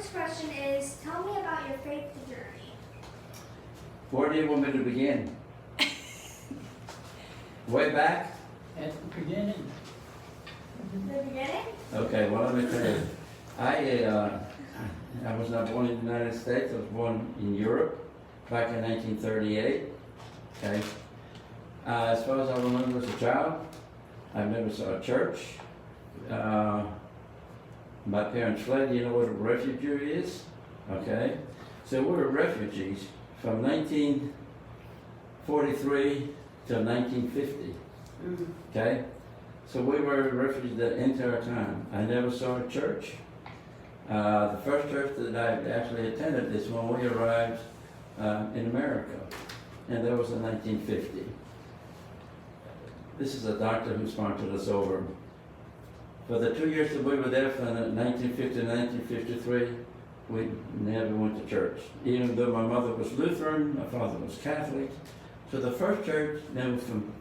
first question is, tell me about your faith journey. Where do you want me to begin? Way back? At the beginning. The beginning? Okay, well, let me tell you. I was not born in the United States. I was born in Europe back in 1938. Okay. As far as I remember as a child, I never saw a church. My parents fled. You know what a refugee is? Okay. So we were refugees from 1943 till 1950. Okay. So we were refugees the entire time. I never saw a church. The first church that I actually attended is when we arrived in America, and that was in 1950. This is a doctor who sponsored us over. For the 2 years that we were there, from 1950 to 1953, we never went to church. Even though my mother was Lutheran, my father was Catholic. So the first church, then from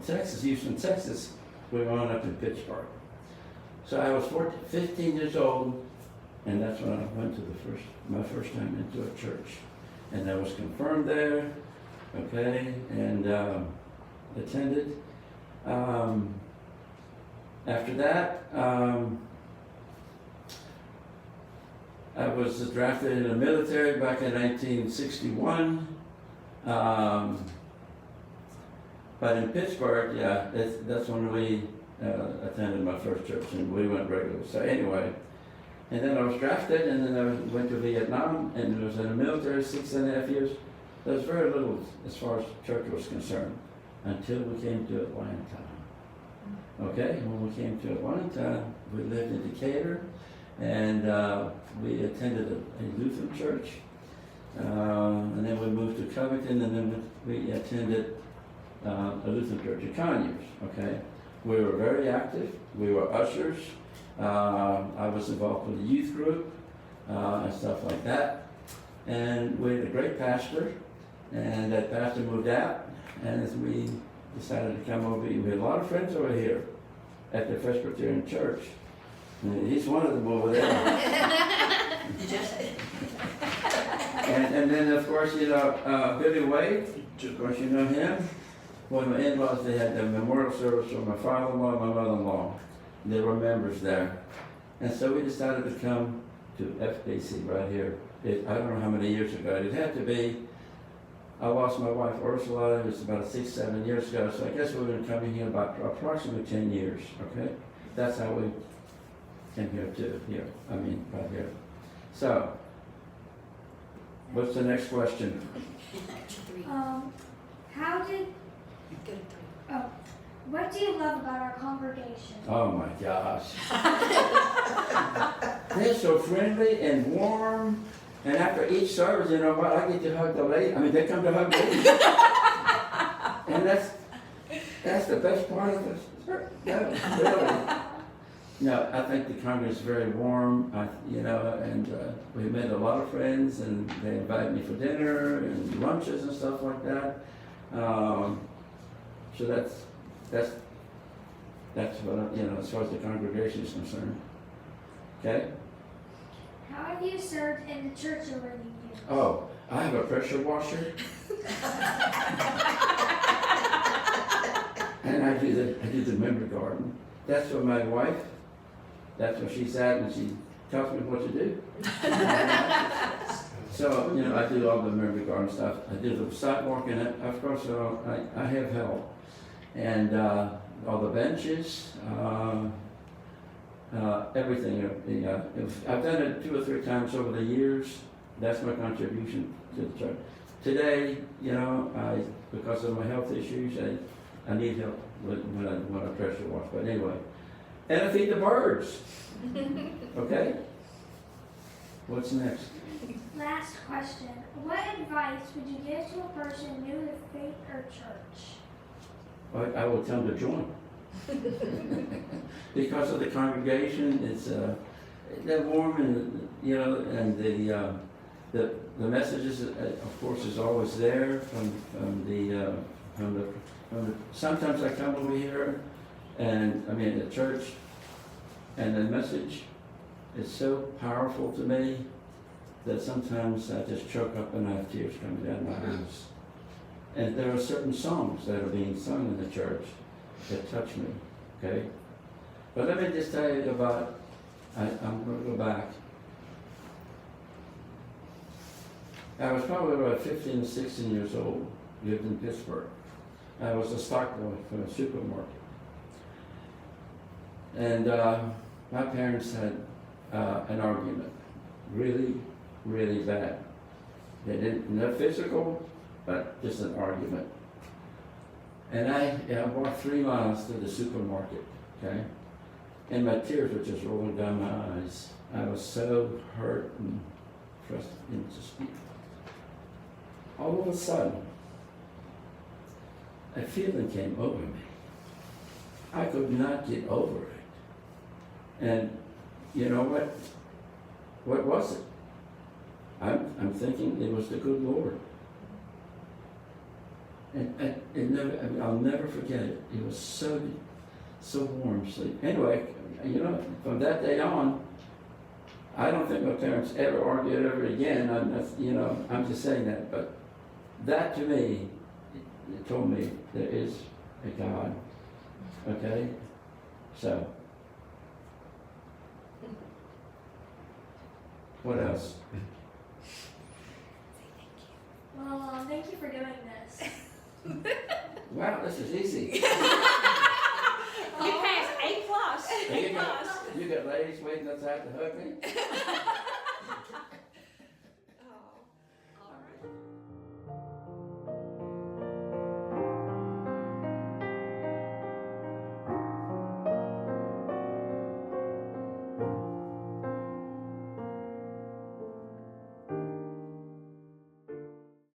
Texas, Houston, Texas, we went on up to Pittsburgh. So I was 15 years old, and that's when I went to my first time into a church. And I was confirmed there, okay, and attended. After that, I was drafted in the military back in 1961. But in Pittsburgh, yeah, that's when we attended my first church, and we went regularly. So anyway, and then I was drafted, and then I went to Vietnam, and was in the military 6.5 years. There was very little as far as church was concerned until we came to Atlanta. Okay, when we came to Atlanta, we lived in Decatur, and we attended a Lutheran church, and then we moved to Covington, and then we attended a Lutheran church at Conyers. Okay, we were very active. We were ushers. I was involved with the youth group and stuff like that, and we had a great pastor, and that pastor moved out, and as we decided to come over, we had a lot of friends over here at the Presbyterian Church. And he's one of them over there. and then, of course, you know, Billy Wade, of course, you know him. When my in-laws, they had the memorial service for my father-in-law and my mother-in-law. They were members there. And so we decided to come to FBC right here. I don't know how many years ago. It had to be, I lost my wife Ursula, it was about 6-7 years ago, so I guess we've been coming here about approximately 10 years, okay? That's how we came here to here, right here. So, what's the next question? What do you love about our congregation? Oh my gosh. They're so friendly and warm. And after each service, you know what, I get to hug the lady. They come to hug me. And that's the best part of it. No, really. No, I think the congregation is very warm, and we made a lot of friends, and they invited me for dinner and lunches and stuff like that. So that's what, as far as the congregation is concerned. Okay? How have you served in the church over the years? Oh, I have a pressure washer. And I do the member garden. That's for my wife. That's where she's at, and she tells me what to do. So, I do all the member garden stuff. I do the sidewalk, and of course, I have help. And all the benches, everything. I've done it 2 or 3 times over the years. That's my contribution to the church. Today, because of my health issues, I need help when I pressure wash. But anyway, and I feed the birds. Okay. What's next? Last question. What advice would you give to a person new to faith or church? I will tell them to join. Because of the congregation, it's they're warm, and and the messages, of course, is always there from the sometimes I come over here, and the church, and the message is so powerful to me that sometimes I just choke up and I have tears coming down my eyes. And there are certain songs that are being sung in the church that touch me, okay? But let me just tell you about, I'm going to go back. I was probably about 15 or 16 years old, lived in Pittsburgh. I was a stock boy for a supermarket. And my parents had an argument, really, really bad. They didn't, not physical, but just an argument. And I walked 3 miles to the supermarket, okay? And my tears were just rolling down my eyes. I was so hurt and frustrated and just all of a sudden, a feeling came over me. I could not get over it. And you know what? What was it? I'm thinking it was the good Lord. And it never, I mean, I'll never forget it. It was so warm. So anyway, you know, from that day on, I don't think my parents ever argued ever again. I'm just saying that, but that to me, it told me there is a God. Okay? So, what else? Well, thank you for doing this. Wow, this is easy. You passed A+. You got ladies waiting outside to hug me?